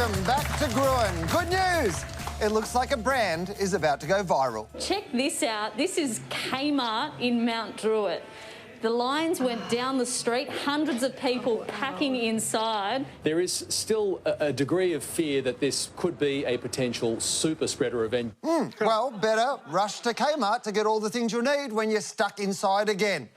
Welcome back to Gruen. Good news! It looks like a brand is about to go viral. Check this out. This is Kmart in Mount Druitt. The lines went down the street, hundreds of people packing inside. There is still a degree of fear that this could be a potential super spreader event. Well, better rush to Kmart to get all the things you need when you're stuck inside again.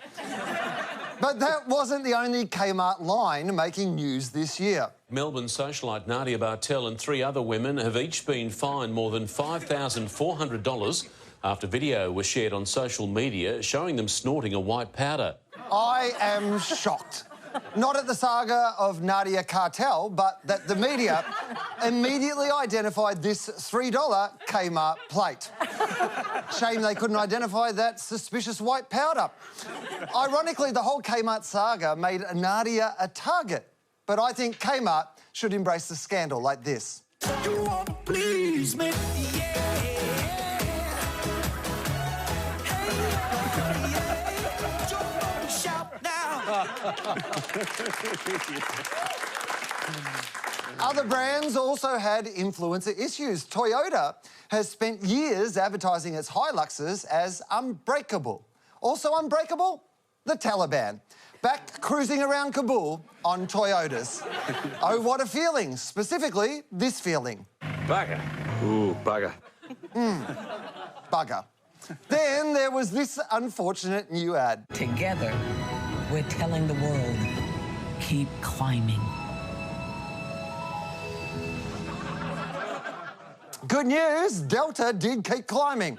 But that wasn't the only Kmart line making news this year. Melbourne socialite Nadia Bartel and 3 other women have each been fined more than $5,400 after video was shared on social media showing them snorting a white powder. I am shocked. Not at the saga of Nadia Cartel, but that the media immediately identified this $3 Kmart plate. Shame they couldn't identify that suspicious white powder. Ironically, the whole Kmart saga made Nadia a target, but I think Kmart should embrace the scandal like this. You want to please me, Other brands also had influencer issues. Toyota has spent years advertising its Hiluxes as unbreakable. Also unbreakable? The Taliban. Back cruising around Kabul on Toyotas. Oh, what a feeling. Specifically, this feeling. Bugger. Ooh, bugger. Bugger. Then there was this unfortunate new ad. Together, we're telling the world, keep climbing. Good news, Delta did keep climbing,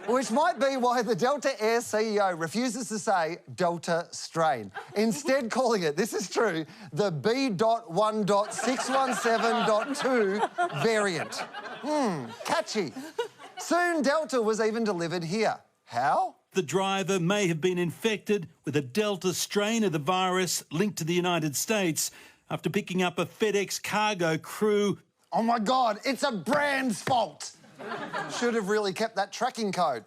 which might be why the Delta Air CEO refuses to say Delta strain, instead calling it, this is true, the B.1.617.2 variant. Catchy. Soon Delta was even delivered here. How? The driver may have been infected with a Delta strain of the virus linked to the United States after picking up a FedEx cargo crew. Oh my God, it's a brand's fault. Should have really kept that tracking code.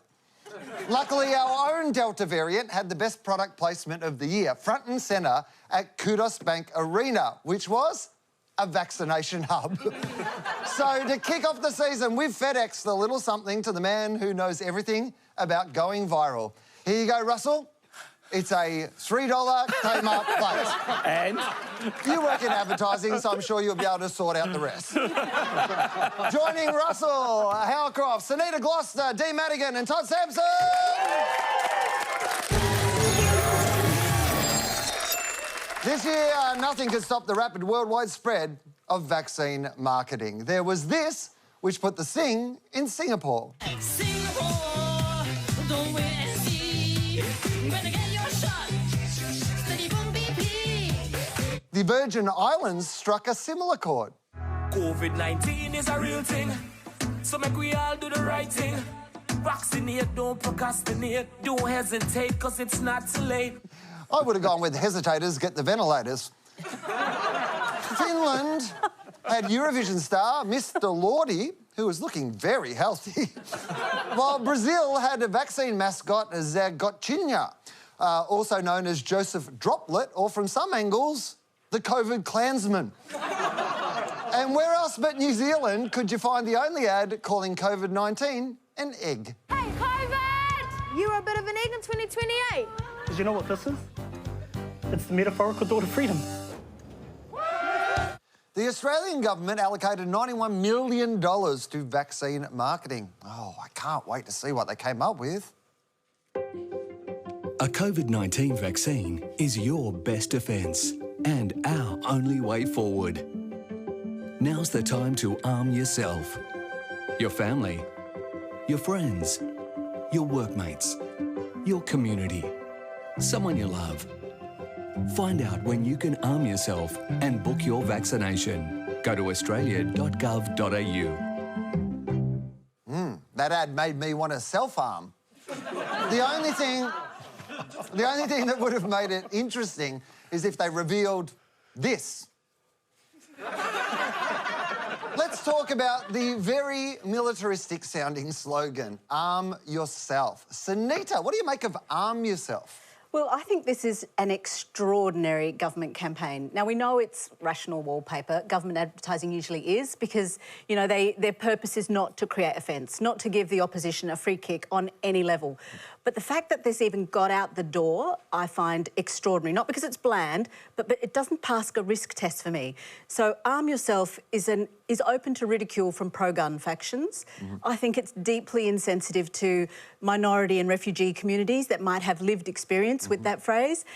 Luckily, our own Delta variant had the best product placement of the year, front and centre at Kudos Bank Arena, which was a vaccination hub. So to kick off the season, we've FedExed a little something to the man who knows everything about going viral. Here you go, Russell. It's a $3 Kmart plate. And? You work in advertising, so I'm sure you'll be able to sort out the rest. Joining Russell, Hal Croft, Sunita Gloucester, Dee Madigan and Todd Sampson! This year, nothing could stop the rapid worldwide spread of vaccine marketing. There was this, which put the sing in Singapore. Singapore, don't wait and see. Better get your shot. Steady boom BP. The Virgin Islands struck a similar chord. COVID-19 is a real thing, so make we all do the right thing. Vaccinate, don't procrastinate, don't hesitate, cause it's not too late. I would have gone with hesitators, get the ventilators. Finland had Eurovision star Mr. Lordi, who was looking very healthy, while Brazil had a vaccine mascot, Zagotinha, also known as Joseph Droplet, or from some angles, the COVID Klansman. And where else but New Zealand could you find the only ad calling COVID-19 an egg? Hey, COVID! You were a bit of an egg in 2028. Did you know what this is? It's the metaphorical door to freedom. The Australian government allocated $91 million to vaccine marketing. Oh, I can't wait to see what they came up with. A COVID-19 vaccine is your best defence and our only way forward. Now's the time to arm yourself, your family, your friends, your workmates, your community, someone you love. Find out when you can arm yourself and book your vaccination. Go to australia.gov.au. That ad made me want to self-arm. The only thing that would have made it interesting is if they revealed this. Let's talk about the very militaristic-sounding slogan, arm yourself. Sunita, what do you make of arm yourself? Well, I think this is an extraordinary government campaign. Now, we know it's rational wallpaper. Government advertising usually is because, you know, their purpose is not to create offence, not to give the opposition a free kick on any level. But the fact that this even got out the door, I find extraordinary. Not because it's bland, but it doesn't pass a risk test for me. So Arm Yourself is open to ridicule from pro-gun factions. I think it's deeply insensitive to minority and refugee communities that might have lived experience with that phrase.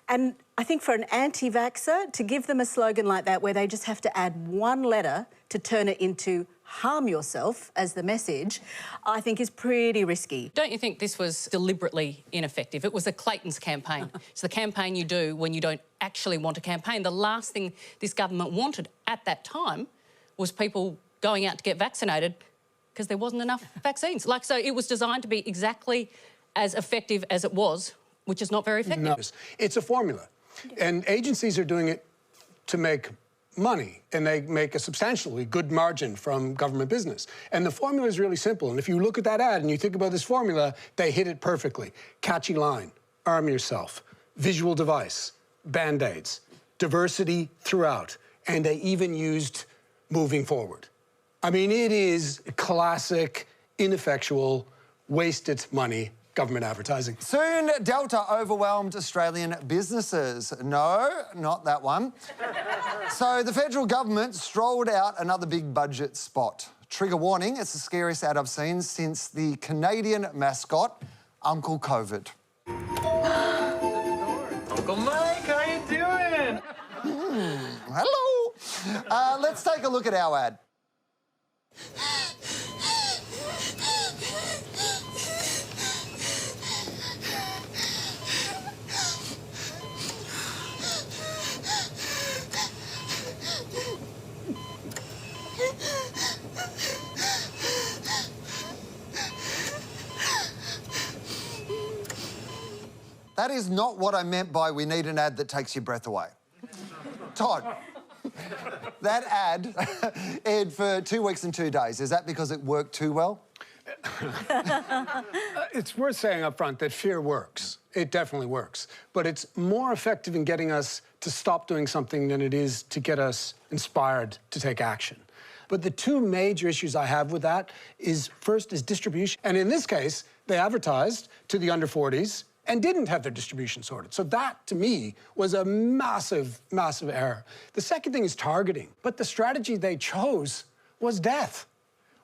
And I think for an anti-vaxxer, to give them a slogan like that where they just have to add one letter to turn it into harm yourself as the message, I think is pretty risky. Don't you think this was deliberately ineffective? It was a Clayton's campaign. It's the campaign you do when you don't actually want to campaign. The last thing this government wanted at that time was people going out to get vaccinated because there wasn't enough vaccines. So it was designed to be exactly as effective as it was, which is not very effective. No, it's a formula. And agencies are doing it to make money, and they make a substantially good margin from government business. And the formula is really simple. And if you look at that ad and you think about this formula, they hit it perfectly. Catchy line, arm yourself, visual device, Band-Aids, diversity throughout. And they even used moving forward. I mean, it is classic, ineffectual, wasted money government advertising. Soon, Delta overwhelmed Australian businesses. No, not that one. So the federal government strolled out another big budget spot. Trigger warning, it's the scariest ad I've seen since the Canadian mascot, Uncle COVID. Uncle Mike, how you doing? Hello. Let's take a look at our ad. That is not what I meant by we need an ad that takes your breath away. Todd, that ad aired for 2 weeks and 2 days. Is that because it worked too well? It's worth saying up front that fear works. It definitely works. But it's more effective in getting us to stop doing something than it is to get us inspired to take action. But the two major issues I have with that is, first is distribution. And in this case, they advertised to the under 40s and didn't have their distribution sorted. So that, to me, was a massive, massive error. The second thing is targeting. But the strategy they chose was death.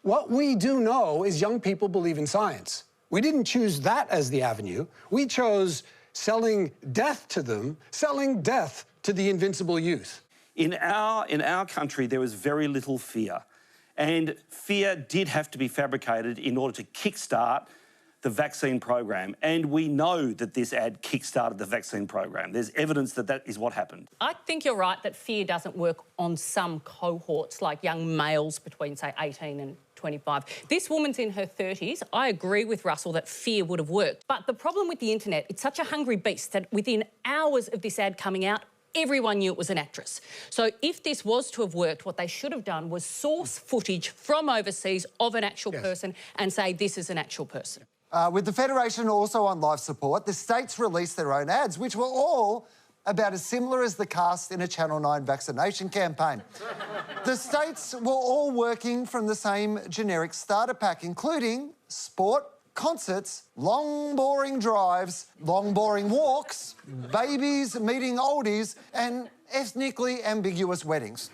What we do know is young people believe in science. We didn't choose that as the avenue. We chose selling death to them, selling death to the invincible youth. In our country, there was very little fear. And fear did have to be fabricated in order to kickstart the vaccine program. And we know that this ad kickstarted the vaccine program. There's evidence that that is what happened. I think you're right that fear doesn't work on some cohorts, like young males between, say, 18 and 25. This woman's in her 30s. I agree with Russell that fear would have worked. But the problem with the internet, it's such a hungry beast that within hours of this ad coming out, everyone knew it was an actress. So if this was to have worked, what they should have done was source footage from overseas of an actual person and say, this is an actual person. With the Federation also on life support, the states released their own ads, which were all about as similar as the cast in a Channel 9 vaccination campaign. The states were all working from the same generic starter pack, including sport, concerts, long, boring drives, long, boring walks, babies meeting oldies, and ethnically ambiguous weddings.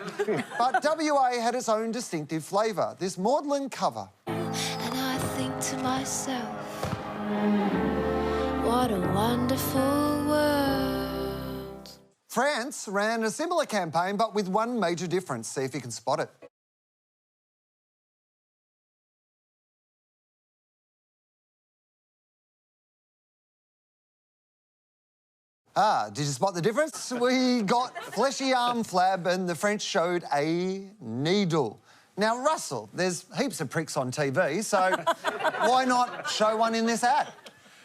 But WA had its own distinctive flavour, this maudlin cover. And I think to myself, what a wonderful world. France ran a similar campaign, but with one major difference. See if you can spot it. Did you spot the difference? We got fleshy arm flab and the French showed a needle. Now, Russell, there's heaps of pricks on TV, so why not show one in this ad?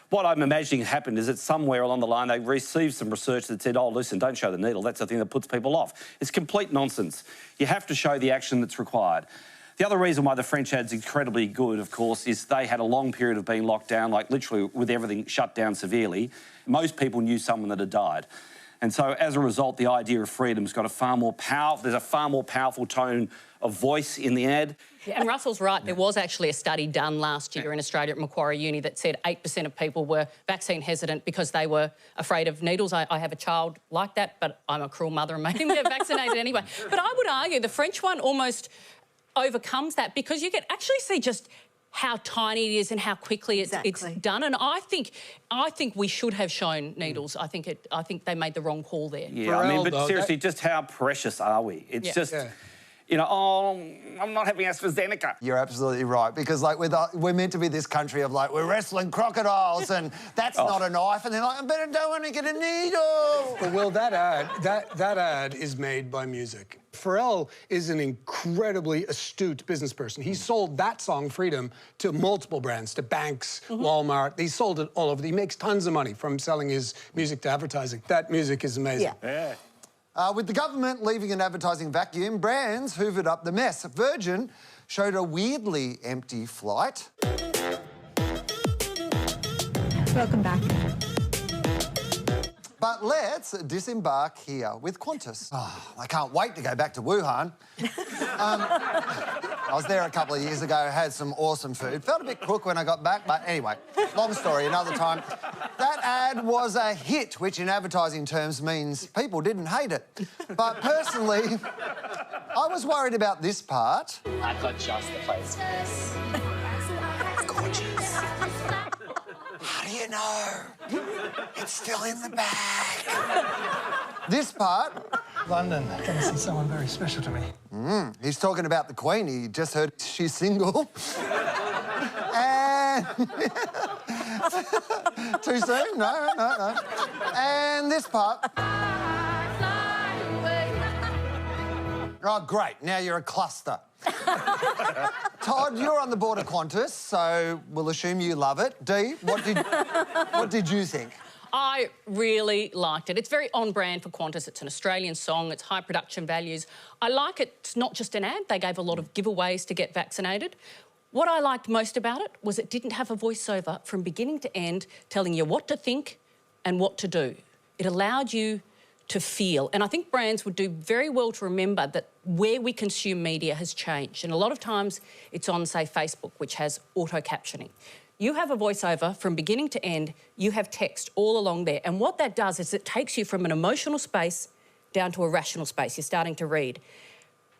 What I'm imagining happened is that somewhere along the line they received some research that said, oh, listen, don't show the needle. That's the thing that puts people off. It's complete nonsense. You have to show the action that's required. The other reason why the French ad's incredibly good, of course, is they had a long period of being locked down, like literally with everything shut down severely. Most people knew someone that had died. And so, as a result, the idea of freedom's got a far more there's a far more powerful tone of voice in the ad. Yeah, and Russell's right. There was actually a study done last year in Australia at Macquarie Uni that said 8% of people were vaccine hesitant because they were afraid of needles. I have a child like that, but I'm a cruel mother and made him get vaccinated anyway. But I would argue the French one almost overcomes that because you can actually see just how tiny it is and how quickly it's done. And I think we should have shown needles. I think they made the wrong call there. Yeah, I mean, but seriously, just how precious are we? It's just, you know, oh, I'm not having AstraZeneca. You're absolutely right, because, like, we're meant to be this country of, like, we're wrestling crocodiles and that's not a knife, and they're like, but I don't want to get a needle. But, Will, that ad is made by music. Pharrell is an incredibly astute business person. He sold that song, Freedom, to multiple brands, to banks, Walmart. He sold it all over. He makes tons of money from selling his music to advertising. That music is amazing. Yeah. With the government leaving an advertising vacuum, brands hoovered up the mess. Virgin showed a weirdly empty flight. Welcome back. But let's disembark here with Qantas. Oh, I can't wait to go back to Wuhan. I was there a couple of years ago, had some awesome food. Felt a bit crook when I got back, but anyway, long story, another time. That ad was a hit, which in advertising terms means people didn't hate it. But personally, I was worried about this part. I've got just the place for this. Gorgeous. How do you know? It's still in the bag. This part. London, going to see someone very special to me. He's talking about the Queen. He just heard she's single. And... Too soon? No. And this part. Oh, great. Now you're a cluster. Todd, you're on the board of Qantas, so we'll assume you love it. Dee, what did you think? I really liked it. It's very on brand for Qantas. It's an Australian song. It's high production values. I like it. It's not just an ad. They gave a lot of giveaways to get vaccinated. What I liked most about it was it didn't have a voiceover from beginning to end telling you what to think and what to do. It allowed you to feel. And I think brands would do very well to remember that where we consume media has changed. And a lot of times it's on, say, Facebook, which has auto-captioning. You have a voiceover from beginning to end, you have text all along there. And what that does is it takes you from an emotional space down to a rational space. You're starting to read.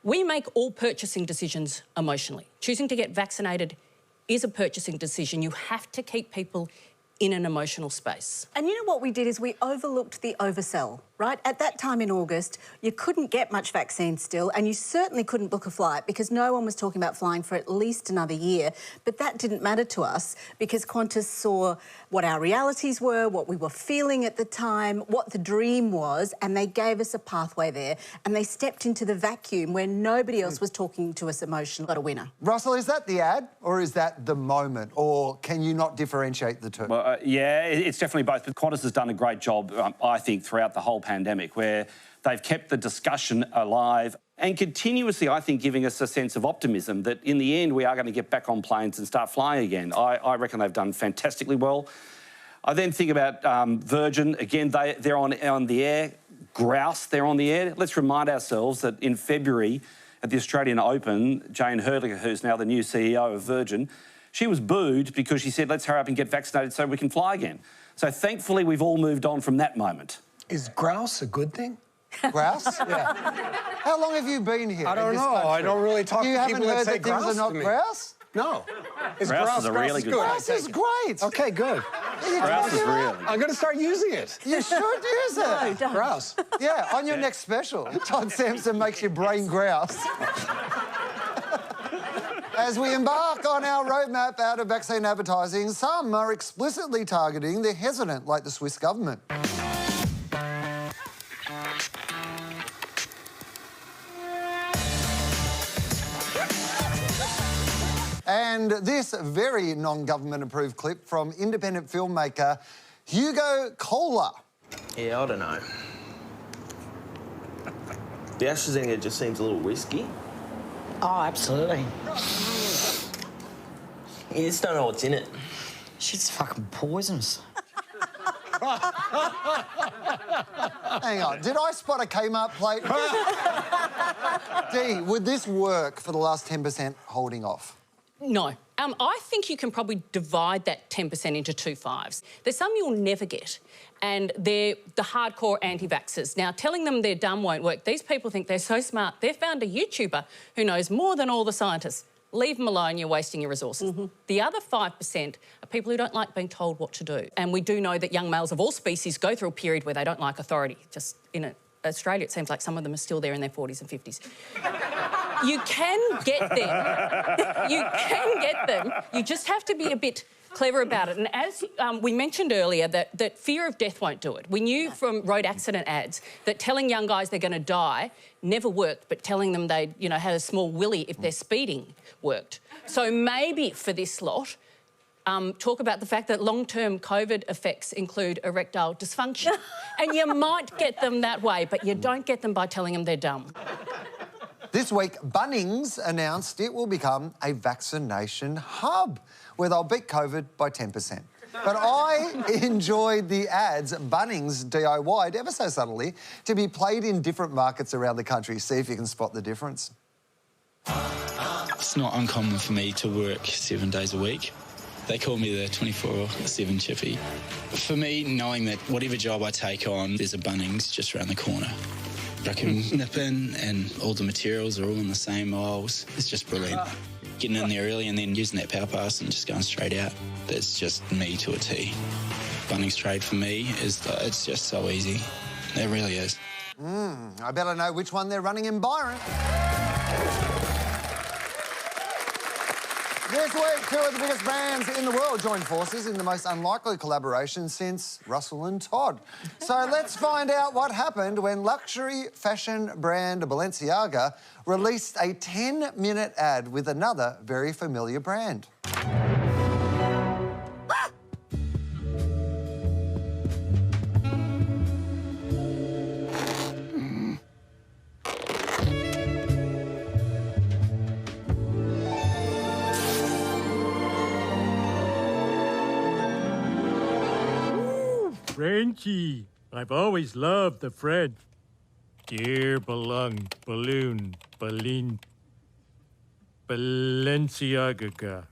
We make all purchasing decisions emotionally. Choosing to get vaccinated is a purchasing decision. You have to keep people in an emotional space. And you know what we did is we overlooked the oversell, right? At that time in August, you couldn't get much vaccine still, and you certainly couldn't book a flight because no one was talking about flying for at least another year. But that didn't matter to us because Qantas saw what our realities were, what we were feeling at the time, what the dream was, and they gave us a pathway there, and they stepped into the vacuum where nobody else was talking to us emotionally. Got a winner. Russell, is that the ad or is that the moment, or can you not differentiate the two? Well, yeah, it's definitely both. But Qantas has done a great job, I think, throughout the whole pandemic, where they've kept the discussion alive and continuously, I think, giving us a sense of optimism that in the end we are going to get back on planes and start flying again. I reckon they've done fantastically well. I then think about Virgin. Again, they're on the air. Grouse, they're on the air. Let's remind ourselves that in February at the Australian Open, Jane Hurley, who's now the new CEO of Virgin, she was booed because she said, let's hurry up and get vaccinated so we can fly again. So thankfully, we've all moved on from that moment. Is grouse a good thing? Grouse? Yeah. How long have you been here? I don't know. I don't really talk to people that say grouse. You haven't heard that things are not grouse? No. Grouse is a really good thing. Grouse is great. Okay, good. Grouse is really. I'm going to start using it. You should use it. No, don't. Grouse. Yeah, on your next special. Todd Sampson makes your brain grouse. As we embark on our roadmap out of vaccine advertising, some are explicitly targeting the hesitant, like the Swiss government. And this very non-government approved clip from independent filmmaker Hugo Kohler. Yeah, I don't know. The AstraZeneca just seems a little risky. Oh, absolutely. You just don't know what's in it. Shit's fucking poisonous. Hang on, did I spot a Kmart plate? Dee, would this work for the last 10% holding off? No. I think you can probably divide that 10% into two fives. There's some you'll never get, and they're the hardcore anti-vaxxers. Now, telling them they're dumb won't work. These people think they're so smart. They've found a YouTuber who knows more than all the scientists. Leave them alone, you're wasting your resources. The other 5% are people who don't like being told what to do. And we do know that young males of all species go through a period where they don't like authority. Just in Australia, it seems like some of them are still there in their 40s and 50s. You can get them. You can get them. You just have to be a bit clever about it. And as we mentioned earlier, that fear of death won't do it. We knew from road accident ads that telling young guys they're going to die never worked, but telling them they, had a small willy if they're speeding worked. So maybe for this lot, talk about the fact that long-term COVID effects include erectile dysfunction. And you might get them that way, but you don't get them by telling them they're dumb. This week, Bunnings announced it will become a vaccination hub, where they'll beat COVID by 10%. But I enjoyed the ads Bunnings DIY'd ever so subtly to be played in different markets around the country. See if you can spot the difference. It's not uncommon for me to work 7 days a week. They call me the 24/7 chippy. For me, knowing that whatever job I take on, there's a Bunnings just around the corner. I can nip in and all the materials are all in the same aisles. It's just brilliant. Getting in there early and then using that power pass and just going straight out. That's just me to a T. Bunnings trade for me it's just so easy. It really is. I better know which one they're running in Byron. This week, two of the biggest brands in the world joined forces in the most unlikely collaboration since Russell and Todd. So let's find out what happened when luxury fashion brand Balenciaga released a 10-minute ad with another very familiar brand. Frenchy. I've always loved the French. Dear Belung, Balloon, Balin, Balenciaga.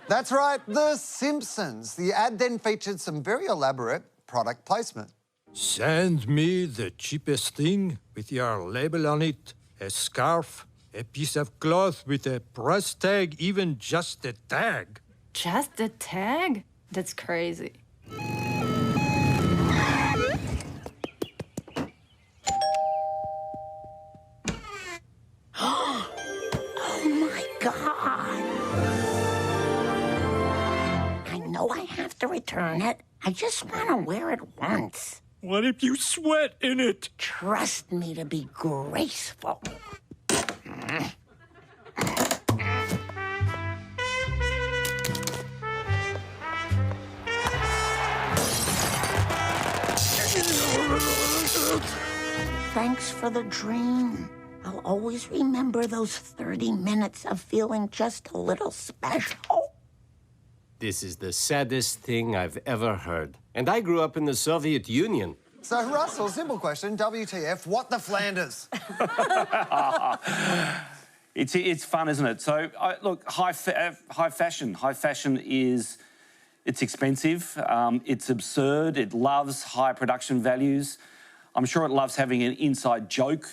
That's right, The Simpsons. The ad then featured some very elaborate product placement. Send me the cheapest thing with your label on it. A scarf, a piece of cloth with a price tag, even just a tag. Just a tag? That's crazy. I have to return it. I just want to wear it once. What if you sweat in it? Trust me to be graceful. Thanks for the dream. I'll always remember those 30 minutes of feeling just a little special. This is the saddest thing I've ever heard. And I grew up in the Soviet Union. So, Russell, simple question, WTF, what the Flanders? It's fun, isn't it? So, look, high fashion. High fashion it's expensive, it's absurd, it loves high production values. I'm sure it loves having an inside joke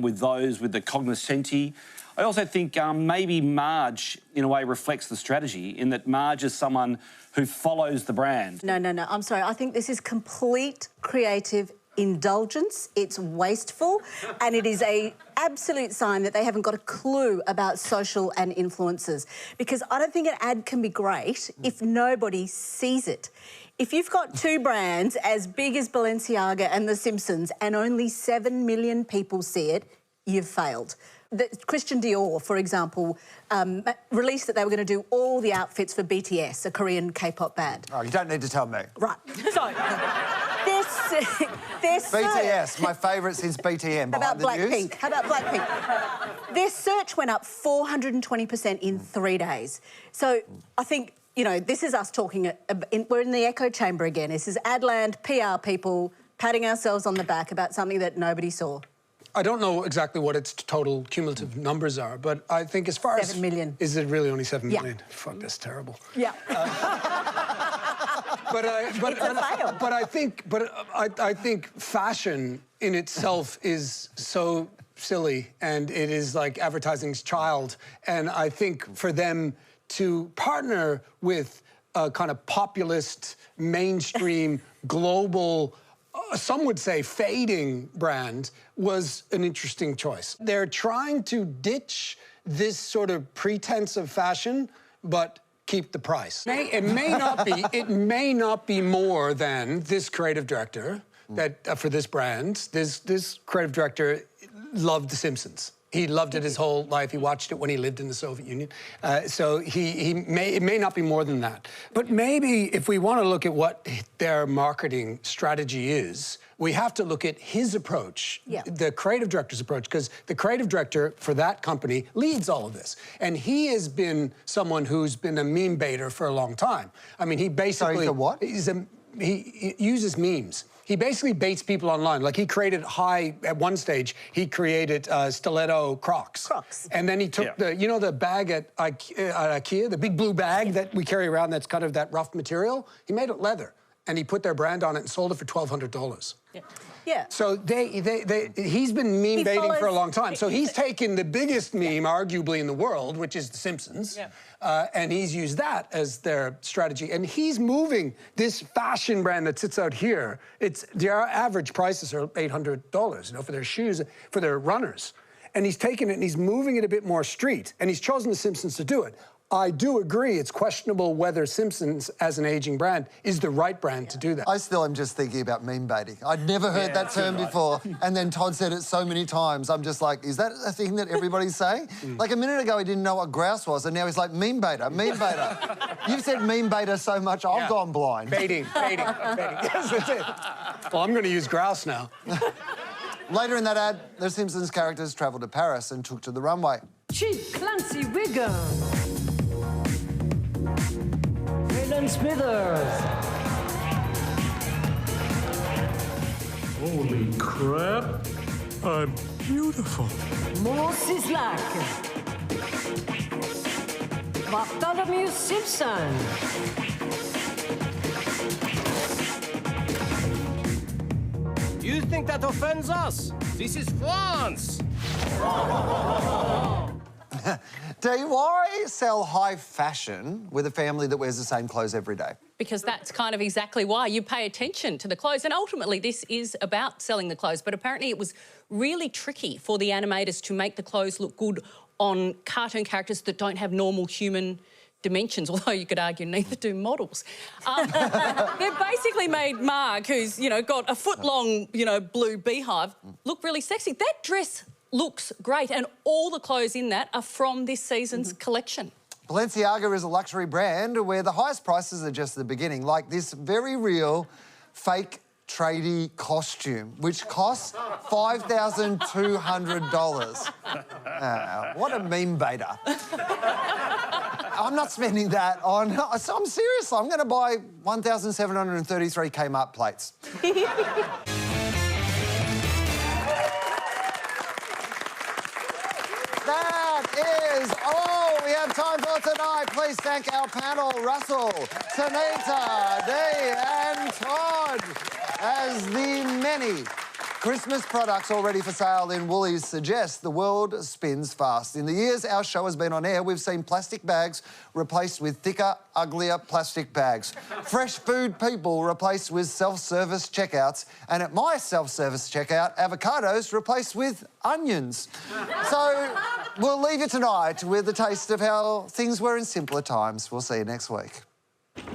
with those with the cognoscenti. I also think maybe Marge, in a way, reflects the strategy in that Marge is someone who follows the brand. No, I'm sorry. I think this is complete creative indulgence. It's wasteful, and it is an absolute sign that they haven't got a clue about social and influencers. Because I don't think an ad can be great if nobody sees it. If you've got two brands as big as Balenciaga and The Simpsons and only 7 million people see it, you've failed. Christian Dior, for example, released that they were going to do all the outfits for BTS, a Korean K-pop band. Oh, you don't need to tell me. Right. So, they're BTS, my favourite since BTM. How about behind the news. Blackpink? How about Blackpink? Their search went up 420% in 3 days. So I think, you know, this is us talking, we're in the echo chamber again. This is Adland PR people patting ourselves on the back about something that nobody saw. I don't know exactly what its total cumulative numbers are, but I think as far as... 7 million. Is it really only 7 Yeah. million? Fuck, that's terrible. Yeah. I think fashion in itself is so silly, and it is like advertising's child. And I think for them to partner with a kind of populist, mainstream, global, some would say fading brand was an interesting choice. They're trying to ditch this sort of pretense of fashion, but keep the price. It may not be more than this creative director that for this brand. This creative director loved The Simpsons. He loved it his whole life. He watched it when he lived in the Soviet Union. So it may not be more than that. But maybe if we want to look at what their marketing strategy is, we have to look at his approach, the creative director's approach, because the creative director for that company leads all of this. And he has been someone who's been a meme baiter for a long time. I mean, he basically... Sorry, what? He uses memes. He basically baits people online. Like, he created at one stage, he created stiletto Crocs. And then he took the bag at IKEA, the big blue bag that we carry around that's kind of that rough material, he made it leather. And he put their brand on it and sold it for $1,200. Yeah. So he's been meme baiting for a long time. So he's taken the biggest meme, arguably, in the world, which is The Simpsons, and he's used that as their strategy. And he's moving this fashion brand that sits out here. Their average prices are $800, you know, for their shoes, for their runners. And he's taken it and he's moving it a bit more street. And he's chosen The Simpsons to do it. I do agree it's questionable whether Simpsons, as an aging brand, is the right brand to do that. I still am just thinking about meme baiting. I'd never heard that term before, and then Todd said it so many times. I'm just like, is that a thing that everybody's saying? Like, a minute ago, he didn't know what grouse was, and now he's like, meme baiter, meme baiter. You've said meme baiter so much, I've gone blind. Baiting. Yes, that's it. Well, I'm going to use grouse now. Later in that ad, the Simpsons characters travelled to Paris and took to the runway. Chief Clancy Wiggum. Hayden Smithers. Holy crap. I'm beautiful. Mo Sislak. Bartholomew Simpson. You think that offends us? This is France! Dee, why sell high fashion with a family that wears the same clothes every day? Because that's kind of exactly why you pay attention to the clothes. And ultimately, this is about selling the clothes. But apparently it was really tricky for the animators to make the clothes look good on cartoon characters that don't have normal human dimensions, although you could argue neither do models. They've basically made Mark, who's, you know, got a foot-long, you know, blue beehive, look really sexy. That dress looks great, and all the clothes in that are from this season's collection. Balenciaga is a luxury brand where the highest prices are just the beginning, like this very real fake tradie costume, which costs $5,200. What a meme baiter. I'm not spending that on... I'm serious. I'm going to buy 1,733 Kmart plates. That is all we have time for tonight. Please thank our panel, Russell, Tanita, Dee and Todd, as the many Christmas products already for sale in Woolies suggest. The world spins fast. In the years our show has been on air, we've seen plastic bags replaced with thicker, uglier plastic bags. Fresh food people replaced with self-service checkouts. And at my self-service checkout, avocados replaced with onions. So we'll leave you tonight with a taste of how things were in simpler times. We'll see you next week.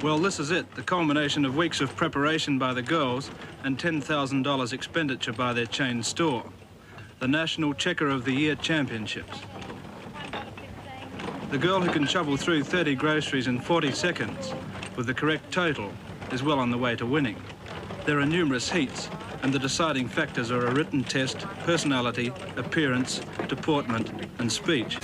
Well, this is it, the culmination of weeks of preparation by the girls and $10,000 expenditure by their chain store. The National Checker of the Year Championships. The girl who can shovel through 30 groceries in 40 seconds with the correct total is well on the way to winning. There are numerous heats, and the deciding factors are a written test, personality, appearance, deportment, and speech.